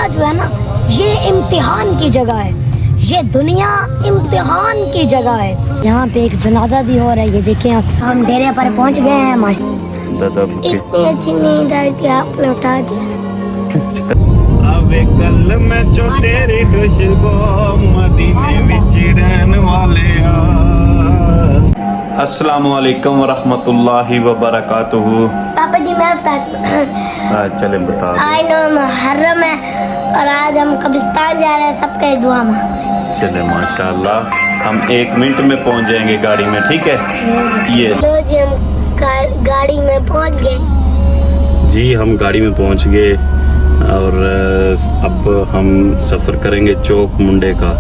دنیا جو ہے نا یہ امتحان کی جگہ ہے, یہ دنیا امتحان کی جگہ ہے. یہاں پہ ایک جنازہ بھی ہو رہا ہے, یہ دیکھیں آپ. ہم ڈیرے پر پہنچ گئے ہیں ماشاءاللہ. اتنی اچھی نیند آئی کہ آپ نے اٹھا دیا. کل میں جو تیری خوشبو مدینے وچ رہن والے. السلام علیکم ورحمۃ اللہ وبرکاتہ. پاپا جی میں بتاتی ہوں. چلے بتا. آج نو محرم ہے اور آج ہم قبرستان جا رہے ہیں, سب کے دعا میں. چلے ماشاءاللہ, ہم 1 منٹ میں پہنچ جائیں گے گاڑی میں, ٹھیک ہے. یہ لو جی ہم گاڑی میں پہنچ گئے. جی ہم گاڑی میں پہنچ گئے اور اب ہم سفر کریں گے چوک منڈے کا.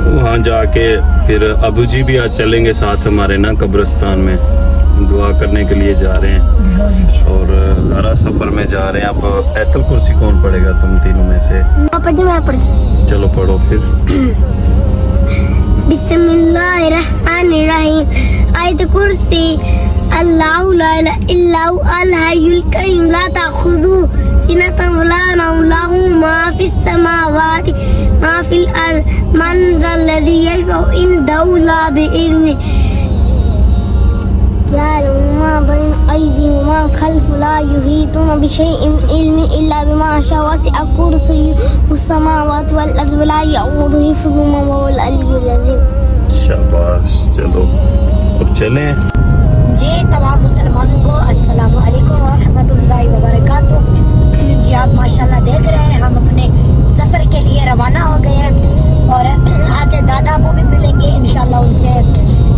وہاں جا کے پھر ابو جی بھی آج چلیں گے ساتھ ہمارے نا قبرستان میں, دعا کرنے کے لیے جا رہے ہیں. اور ذرا سفر میں جا رہے ہیں. اب ایت الکرسی کون پڑھے گا تم تینوں میں سے؟ پاپا جی میں پڑھتی. چلو پڑھو پھر. بسم اللہ الرحمن الرحیم. آیت کرسی. اللہ لا الہ الا هو الحی القیوم لا تأخذہ سنۃ ولا نوم لہ ما فی السماوات ما فی الارض من ذا الذی یشفع عنده الا بإذنہ یعلم ما بین ایدیہم وما خلفہم لا یحیطون بشیء من علمہ الا بما شاء وسع کرسیہ السماوات والارض ولا یئودہ حفظہما وہو العلی العظیم. شاباش. چلو اب چلیں. جی تمام مسلمانوں کو السلام علیکم ورحمۃ اللہ وبرکاتہ. جی آپ ماشاءاللہ دیکھ رہے ہیں ہم اپنے سفر کے لیے روانہ ہو گئے ہیں اور آگے دادا ابو بھی ملیں گے انشاءاللہ, ان سے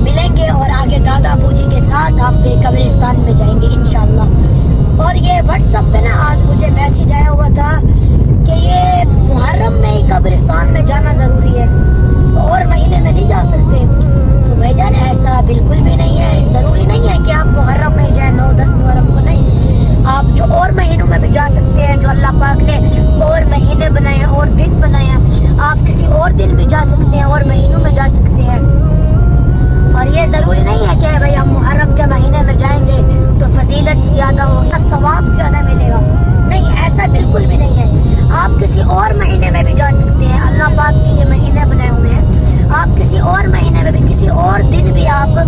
ملیں گے اور آگے دادا ابو جی کے ساتھ آپ پھر قبرستان میں جائیں گے انشاءاللہ. اور یہ واٹس ایپ پہ نا آج مجھے میسیج آیا ہوا تھا کہ یہ محرم میں ہی قبرستان میں جانا ضروری ہے, اور مہینے میں نہیں جا سکتے. تو بھائی جان ایسا بالکل بھی نہیں ہے. ضروری نہیں ہے کہ آپ محرم میں جائیں 9-10 محرم کو, نہیں. آپ جو اور مہینوں میں بھی جا سکتے ہیں, جو اللہ پاک نے اور مہینے بنائے ہیں اور دن بنائے ہیں, آپ کسی اور دن بھی جا سکتے ہیں اور مہینوں میں جا سکتے ہیں. اور یہ ضروری نہیں ہے کہ بھائی ہم محرم کے مہینے میں جائیں گے تو فضیلت زیادہ ہوگی, ثواب زیادہ ملے گا. نہیں, ایسا بالکل بھی نہیں ہے. آپ کسی اور مہینے میں بھی جا سکتے ہیں. اللہ پاک کے یہ مہینے بنائے ہوئے ہیں, آپ کسی اور مہینے میں بھی کسی اور دن بھی آپ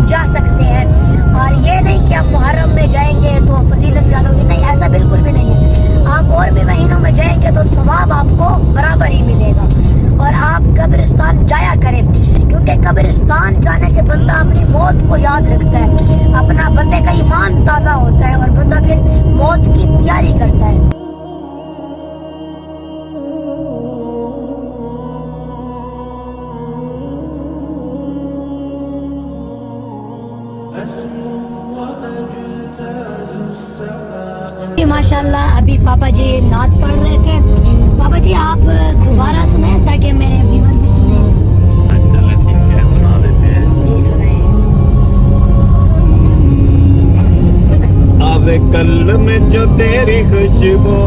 جا سکتے ہیں. اور یہ نہیں کہ ہم محرم میں جائیں گے تو فضیلت زیادہ ہوگی, نہیں, ایسا بالکل بھی نہیں ہے. آپ اور بھی مہینوں میں جائیں گے تو ثواب آپ کو برابر ہی ملے گا. اور آپ قبرستان جایا کریں, کیونکہ قبرستان جانے سے بندہ اپنی موت کو یاد رکھتا ہے, اپنا بندے کا ایمان تازہ ہوتا ہے اور بندہ پھر موت کی تیاری کرتا ہے. ماشاءاللہ ابھی پاپا جی نعت پڑھ رہے تھے. پاپا جی آپ دوبارہ سنیں تاکہ میرے ویور بھی سنیں. چلے ٹھیک ہے, سنا دیتے ہیں. جی سنائیں. آوے کل میں جو تیری خوشبو,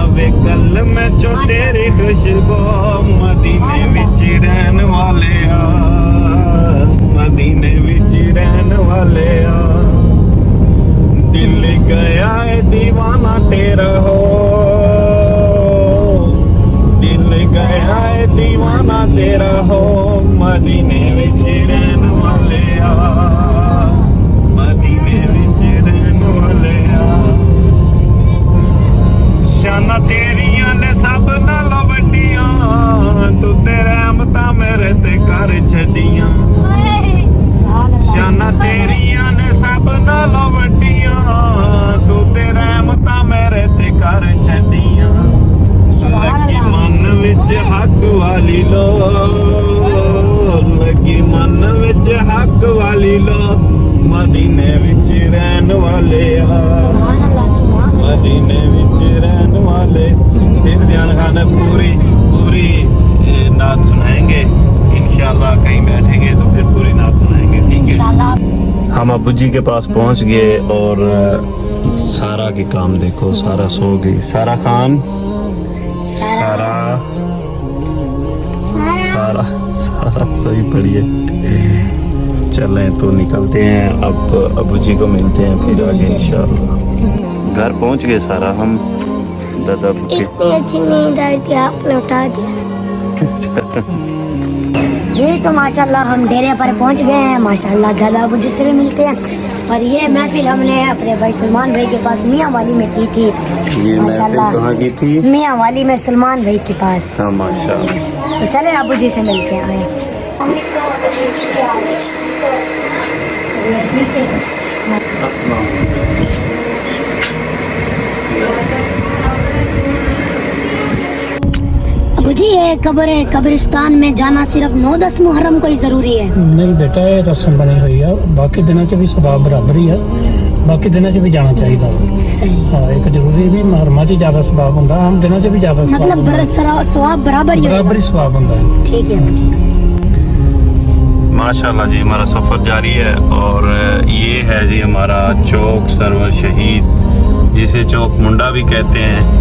آوے کل میں جو تیری خوشبو مدینے وچ رہن والے آ, مدینے وچ رہن والے آ. دل گیا ہے دیوانہ تیرا ہو, دل گیا ہے دیوانہ تیرا ہو, مدینے وچ رہن والے آ, مدینے وچ رہن والے آ. شانہ تیریاں نے سب نال وڈیاں, تو تے رحمتاں میرے تے کر چھڈیاں. شانہ تیریاں نے سب نال وڈیاں, تو تے رحمتاں میرے تے کر چھڈیاں. لگی من وچ حق والی لو, لگی من وچ حق والی لو, مدینے وچ رہن والے آ, مدینے وچ رہن والے. امتحان خان پوری نعت سنائیں گے انشاءاللہ. کہیں بیٹھیں گے تو پھر پوری نعت سنائیں گے, ٹھیک ہے. ہم ابو جی کے پاس پہنچ گئے اور سارا کے کام دیکھو, سارا سو گئی. سارا خان, سارا سوئی پڑی ہے. چلیں تو نکلتے ہیں, اب ابو جی کو ملتے ہیں پھر آگے انشاءاللہ. घर पहुंच गए सारा हम दादा फुफी। इतनी अच्छी नींद आई कि आपने उठा दिया। जी तो माशाल्लाह हम डेरे पर पहुंच गए हैं। माशाल्लाह दादा अबू जी से भी मिलते हैं। और ये महफिल हमने अपने भाई सलमान भाई के पास मियाँ वाली में की थी। ये महफिल कहाँ की थी? मियाँ वाली में सलमान भाई के पास। हाँ माशाल्लाह। तो चले अबू जी से मिलते हैं। अबू जी ये कब्रिस्तान में जाना सिर्फ 9-10 मुहर्रम को ही जरूरी है? नहीं बेटा ये रस्म बनी हुई है, बाकी दिनों च भी सवाब बराबर ही है, बाकी दिनों च भी जाना चाहिए। सही। हाँ एक जरूरी नहीं मुहर्रमा च ज्यादा सवाब होता, आम दिनों च भी ज्यादा मतलब सवाब बराबर ही बराबर ही सवाब होता है। ठीक है अबू जी। माशाल्लाह जी हमारा सफ़र जारी है। और ये है जी हमारा चौक सरवर शहीद, जिसे चौक मुंडा भी कहते हैं।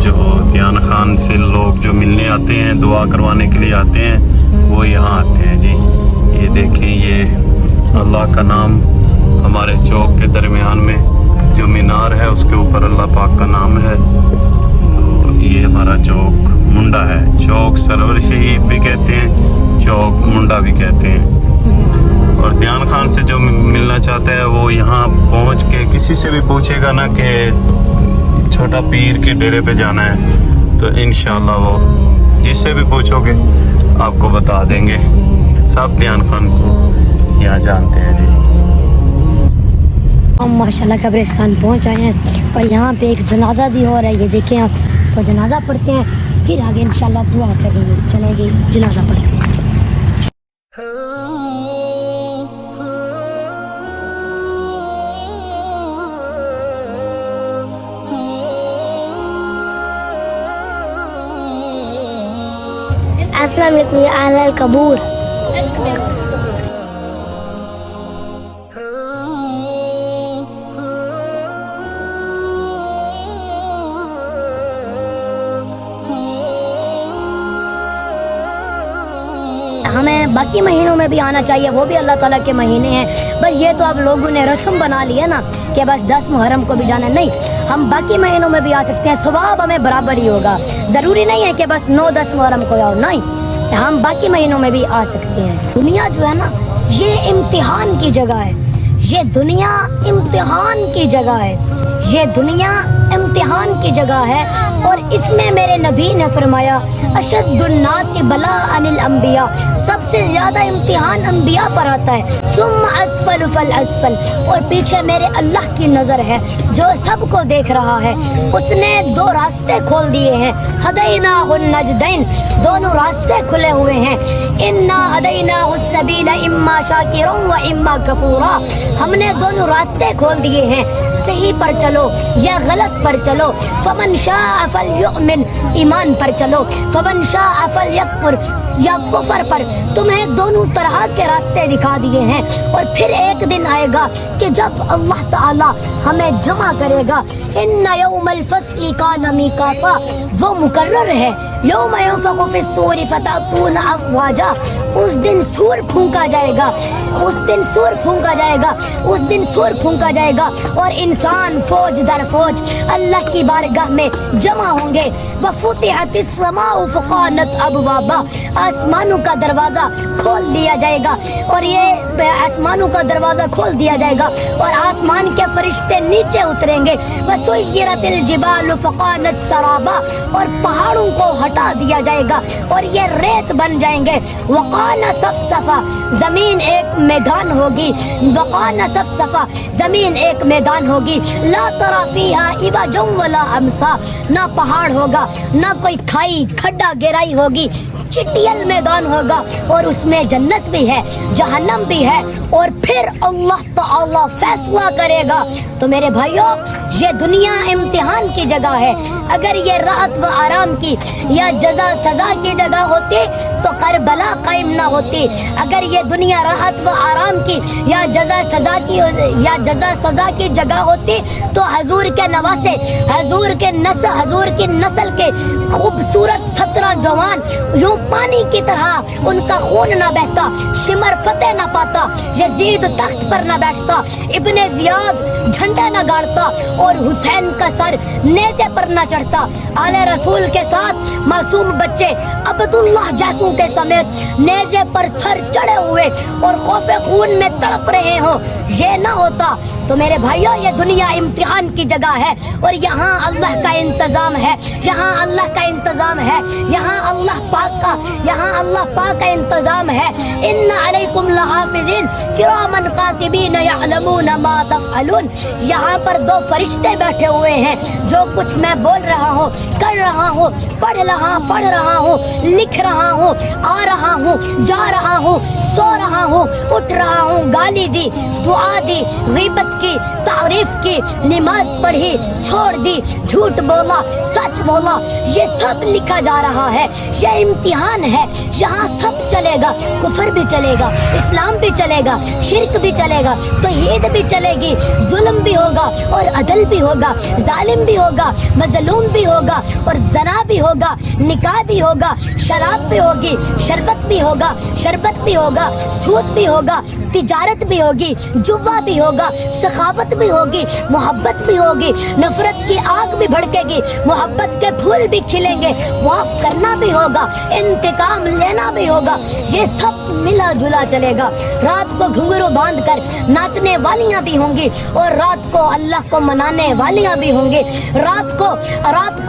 जो ध्यान खान से लोग जो मिलने आते हैं, दुआ करवाने के लिए आते हैं, वो यहाँ आते हैं जी। ये देखें, ये अल्लाह का नाम हमारे चौक के दरमियान में जो मीनार है उसके ऊपर अल्लाह पाक का नाम है। तो ये हमारा चौक मुंडा है। चौक सरवर शहीद भी कहते हैं, चौक मुंडा भी कहते हैं। और ध्यान खान से जो मिलना चाहता है वो यहाँ पहुँच के किसी से भी पूछेगा ना कि छोटा पीर के डेरे पे जाना है, तो इंशाल्लाह वो जिससे भी पूछोगे आपको बता देंगे। सब ध्यान खान को यहाँ जानते हैं जी। हम माशाल्लाह कब्रिस्तान पहुँच आए हैं और यहाँ पे एक जनाजा भी हो रहा है। ये देखें आप, तो जनाजा पढ़ते हैं फिर आगे इंशाल्लाह दुआ करेंगे। चलें जी जनाजा पढ़ते हैं। अस्सलाम वालेकुम या अहल कबूर। हमें बाकी महीनों में भी आना चाहिए, वो भी अल्लाह ताला के महीने हैं। बस ये तो आप लोगों ने रस्म बना ली है ना कि बस 10 मुहर्रम को भी जाना, नहीं, हम बाकी महीनों में भी आ सकते हैं, सवाब हमें बराबर ही होगा। ज़रूरी नहीं है कि बस 9-10 मुहर्रम को आओ, नहीं, हम बाकी महीनों में भी आ सकते हैं। दुनिया जो है ना ये इम्तिहान की जगह है, ये दुनिया इम्तिहान की जगह है, ये दुनिया इम्तिहान की जगह है। और इसमें मेरे नबी ने फरमाया अशद्दुन्नास बला अनिल अंबिया, सबसे ज़्यादा इम्तिहान अंबिया पर आता है। सुम्मा अस्फल फल अस्फल, और पीछे मेरे अल्लाह की नज़र है जो सबको देख रहा है। उसने 2 रास्ते खोल दिए हैं, हदैना नजदैन, दोनों रास्ते खुले हुए हैं। इन्ना हदैना उस्सबीला इम्मा शाकिरन व इम्मा कफूरा, हमने दोनों रास्ते खोल दिए हैं, सही पर चलो या गलत पर चलो। फमन शाअ फलयुमिन, ईमान पर चलो, फमन शाअ फलयकफुर, या कुफर पर। तुम्हें दोनों तरह के रास्ते दिखा दिए हैं। और फिर एक दिन आएगा कि जब अल्लाह ताला हमें जमा करेगा, इन्ना यौमल फस्ली काना मीकाता, वो मुकर्रर है। यौम युनफखु फिस्सूरी फतातूना अफवाजा, उस दिन सूर फूंका जाएगा, उस दिन सूर फूंका जाएगा, उस दिन सूर फूंका जाएगा और इंसान फौज दर फौज अल्लाह की बारगाह में जमा होंगे। वफुतिहतिस समाउ फकानत अबवाबा, आसमानों का दरवाजा खोल दिया जाएगा। और ये आसमानों का दरवाजा खोल दिया जाएगा और आसमान के फरिश्ते नीचे उतरेंगे। वसुय्यरतिल जिबालु फकानत सराबा, और पहाड़ों को हटा दिया जाएगा और ये रेत बन जाएंगे। वकाना सफसफा, जमीन एक मैदान होगी। वकाना सफसफा, जमीन एक मैदान होगी। ला तरा फीहा इवजम वला अमसा, ना पहाड़ होगा, ना कोई खाई खड्डा गहराई होगी, चिटियल मैदान होगा। और उसमें जन्नत भी है, जहन्नम भी है। और फिर अल्लाह ताला फैसला करेगा। तो मेरे भाइयों, ये दुनिया इम्तिहान की जगह है। अगर ये राहत व आराम की या जजा सजा की जगह होती तो करबला कायम ना होती। अगर ये दुनिया राहत व आराम की या जजा सजा की जगह होती तो हजूर के नवासे, हजूर की नस्ल के खूबसूरत 17 जवान यूं पानी की तरह उनका खून ना बहता, शिमर फतेह ना पाता, यजीद तख्त पर ना बैठता, इब्ने जियाद झंडा ना गाड़ता और हुसैन का सर नेज़े पर ना चढ़ता। आले रसूल के साथ मासूम बच्चे अब्दुल्लाह जैसों के समेत नेज़े पर सर चढ़े हुए और खौफे खून में तड़प रहे हो, ये ना होता तो मेरे भाइयों ये दुनिया इम्तिहान की जगह है और यहाँ अल्लाह का इंतजाम है, यहाँ अल्लाह का इंतजाम है, यहाँ अल्लाह पाक का इंतजाम है। इन्ना अलैकुम लहाफिज़ीन किरामन कातिबीन यअलमून मा तफ़अलून। यहाँ पर दो फरिश्ते बैठे हुए हैं, जो कुछ मैं बोल रहा हूँ, कर रहा हूँ, पढ़ रहा हूँ, लिख रहा हूँ, आ रहा हूँ, जा रहा हूँ, सो रहा हूँ, उठ रहा हूँ, गाली दी, दुआ दी, गीबत की, तारीफ की, नमाज पढ़ी, छोड़ दी, झूठ बोला, सच बोला, ये सब लिखा जा रहा है। ये इम्तिहान है, यहाँ सब चलेगा, कुफर भी चलेगा, इस्लाम भी चलेगा, शिर्क भी चलेगा, तौहीद भी चलेगी, जुल्म भी होगा और अदल भी होगा, जालिम भी होगा, मजलूम भी होगा और जना भी होगा, निकाह भी होगा, शराब भी होगी, शरबत भी होगा, शरबत भी होगा, सूद भी होगा, तिजारत भी होगी, जुआ भी होगा, सखावत भी होगी, मोहब्बत भी होगी, नफरत की आग भी भड़केगी, मोहब्बत के फूल भी खिलेंगे, माफ करना भी होगा, इंतकाम लेना भी होगा, ये सब मिला जुला चलेगा। रात को घुंघरू बांध कर नाचने वालियां भी होंगी और रात को अल्लाह को मनाने वालियां भी होंगी, रात को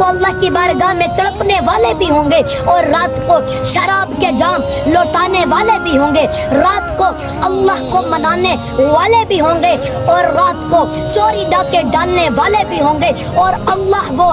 अल्लाह की बारगाह में तड़पने वाले भी होंगे और रात को शराब के जाम लौटाने वाले भी होंगे, रात को अल्लाह को मनाने वाले भी होंगे और रात को चोरी डाके डालने वाले भी होंगे। और अल्लाह वो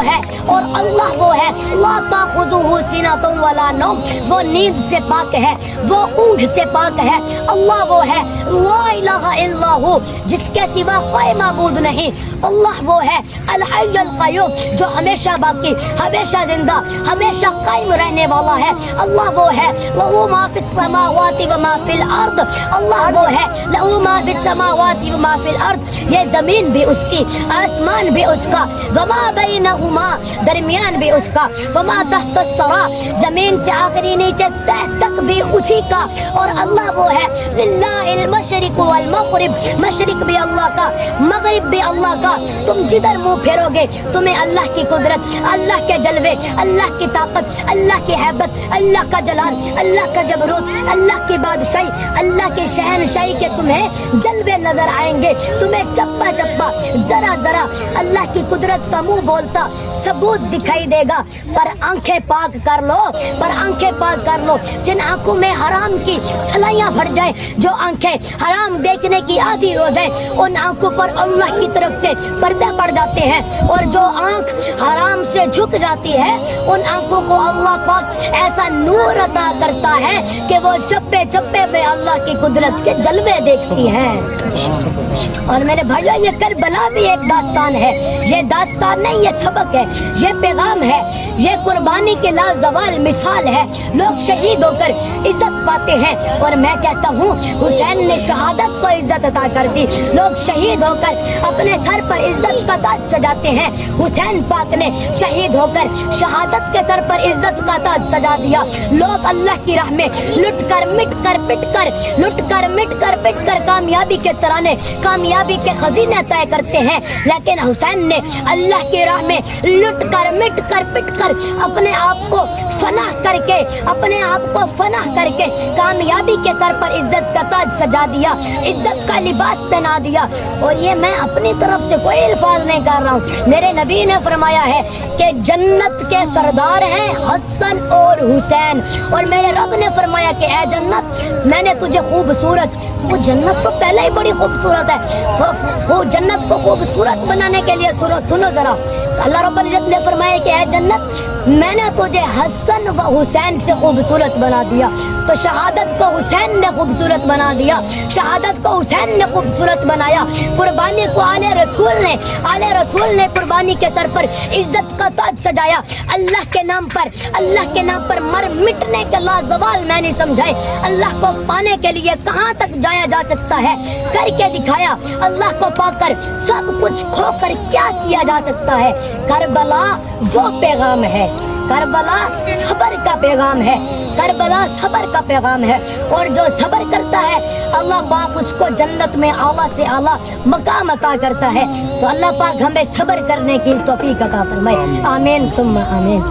है ला ताखुज़ुहु सिनतुन वला नौम, वो नींद से पाक है, वो ऊँघ से पाक है। अल्लाह वो है ला इलाहा इल्लल्लाहु, जिसके सिवा कोई माबूद नहीं। अल्लाह वो है अल हय्युल क़य्यूम, जो हमेशा बाकी, हमेशा जिंदा, हमेशा कायम रहने वाला है। अल्लाह वो है लहू मा फिस समावाति व मा फिल अर्द, अल्लाह वो है लहू मा फिस समावाति व मा फिल अर्द, ये जमीन भी उसकी, आसमान भी उसका, व मा बैनहुमा, दरमियान भी उसका, व मा तहत सरा, जमीन से आखिरी नीचे तह तक भी उसी का। और अल्लाह वो है लिल्लाहिल मशरिक वल मग़रिब, मशरिक भी अल्लाह का, मग़रिब भी अल्लाह का। तुम जिधर मुंह फेरोगे तुम्हें अल्लाह की कुदरत, अल्लाह के जलवे, अल्लाह की ताकत, अल्लाह की हैबत, अल्लाह का जलाल, अल्लाह का जबरूत, अल्लाह की बादशाही, अल्लाह की शहनशाही के तुम्हें जलवे नजर आएंगे। तुम्हें चप्पा चप्पा, जरा जरा अल्लाह की कुदरत का मुंह बोलता सबूत दिखाई देगा। पर आंखें पाक कर लो, पर आंखें पाक कर लो। जिन आंखों में हराम की सलाइयां भर जाए, जो आंखें हराम देखने की आदी हो जाए, उन आंखों पर अल्लाह की तरफ से पर्दे पड़ जाते हैं। और जो आंख हराम से झुक जाती है, उन आंखों को अल्लाह पाक ऐसा नूर अता करता है कि वो चप्पे चप्पे में अल्लाह की कुदरत के जलवे देखती हैं। और मेरे भाइयों, ये करबला भी एक दास्तान है, ये दास्तान नहीं, ये सबक है, ये पैगाम है, ये कुर्बानी की लाजवाल मिसाल है। लोग शहीद होकर इज्जत पाते हैं और मैं कहता हूँ हुसैन ने शहादत को इज्जत अता कर दी। लोग शहीद होकर अपने सर पर इज्जत का ताज सजाते हैं, हुसैन पाक ने शहीद होकर शहादत के सर पर इज्जत का ताज सजा दिया। लोग अल्लाह की राह में लुट कर मिट कर पिट कर कामयाबी के तराने, कामयाबी के खजीने तय करते हैं, लेकिन हुसैन ने अल्लाह की राह में लुट कर मिट कर पिट कर अपने आप को फनाह करके कामयाबी के सर पर इज्जत का ताज सजा दिया, इज्जत का लिबास पहना दिया। और ये मैं अपनी तरफ से कोई अल्फाज नहीं कर रहा हूँ, मेरे नबी ने फरमाया है कि जन्नत के सरदार हैं हसन और हुसैन। और मेरे रब ने फरमाया कि ऐ जन्नत, मैंने तुझे खूबसूरत, वो जन्नत तो पहले ही बड़ी खूबसूरत है, वो जन्नत को खूबसूरत बनाने के लिए सुनो जरा, अल्लाह रब्बुल इज्जत ने फरमाया कि ऐ जन्नत, मैंने तुझे हसन व हुसैन से खूबसूरत बना दिया। तो शहादत को हुसैन ने खूबसूरत बना दिया, शहादत को हुसैन ने खूबसूरत बनाया। कुर्बानी को आले रसूल ने कुर्बानी के सर पर इज्जत का ताज सजाया। अल्लाह के नाम पर मर मिटने के लाजवाल मैंने समझाए। अल्लाह को पाने के लिए कहाँ तक जाया जा सकता है, करके दिखाया। अल्लाह को पाकर सब कुछ खोकर क्या किया जा सकता है। करबला वो पैगाम है, کربلا صبر کا پیغام ہے، کربلا صبر کا پیغام ہے، اور جو صبر کرتا ہے اللہ پاک اس کو جنت میں اعلیٰ سے اعلیٰ مقام عطا کرتا ہے۔ تو اللہ پاک ہمیں صبر کرنے کی توفیق عطا فرمائے، آمین ثم آمین۔